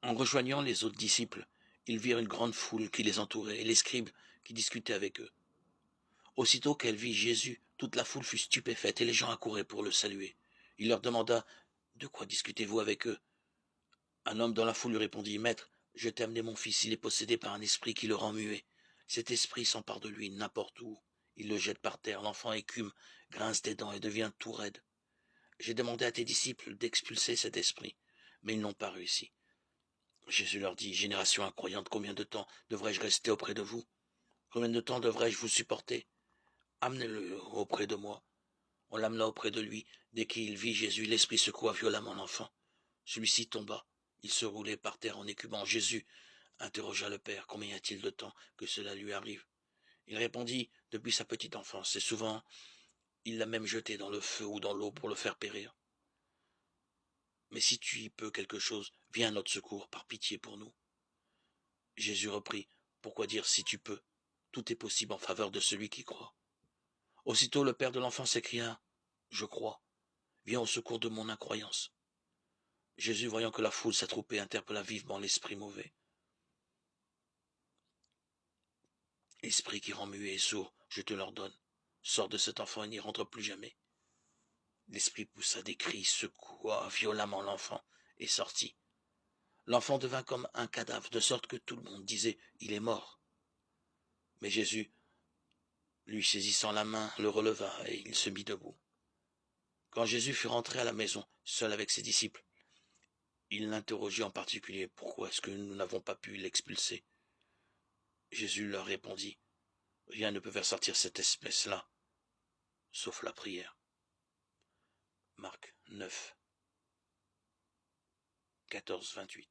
En rejoignant les autres disciples, ils virent une grande foule qui les entourait et les scribes qui discutaient avec eux. Aussitôt qu'elle vit Jésus, toute la foule fut stupéfaite et les gens accouraient pour le saluer. Il leur demanda « De quoi discutez-vous avec eux ?» Un homme dans la foule lui répondit « Maître, je t'ai amené mon fils, il est possédé par un esprit qui le rend muet. Cet esprit s'empare de lui n'importe où. Il le jette par terre, l'enfant écume, grince des dents et devient tout raide. J'ai demandé à tes disciples d'expulser cet esprit, mais ils n'ont pas réussi. » Jésus leur dit « Génération incroyante, combien de temps devrais-je rester auprès de vous? Combien de temps devrais-je vous supporter? Amenez-le auprès de moi. » On l'amena auprès de lui. Dès qu'il vit Jésus, l'esprit secoua violemment l'enfant. Celui-ci tomba. Il se roulait par terre en écumant. Jésus interrogea le père. Combien y a-t-il de temps que cela lui arrive? Il répondit, depuis sa petite enfance, et souvent, il l'a même jeté dans le feu ou dans l'eau pour le faire périr. Mais si tu y peux quelque chose, viens à notre secours, par pitié pour nous. Jésus reprit, pourquoi dire si tu peux? Tout est possible en faveur de celui qui croit. Aussitôt le père de l'enfant s'écria, je crois, viens au secours de mon incroyance. Jésus, voyant que la foule s'attroupait, interpella vivement l'esprit mauvais. Esprit qui rend muet et sourd, je te l'ordonne. Sors de cet enfant et n'y rentre plus jamais. L'esprit poussa des cris, secoua violemment l'enfant et sortit. L'enfant devint comme un cadavre, de sorte que tout le monde disait « Il est mort ». Mais Jésus, lui saisissant la main, le releva et il se mit debout. Quand Jésus fut rentré à la maison, seul avec ses disciples, il l'interrogeait en particulier « Pourquoi est-ce que nous n'avons pas pu l'expulser ?» Jésus leur répondit « Rien ne peut faire sortir cette espèce-là, sauf la prière. » Marc 9, 14-28.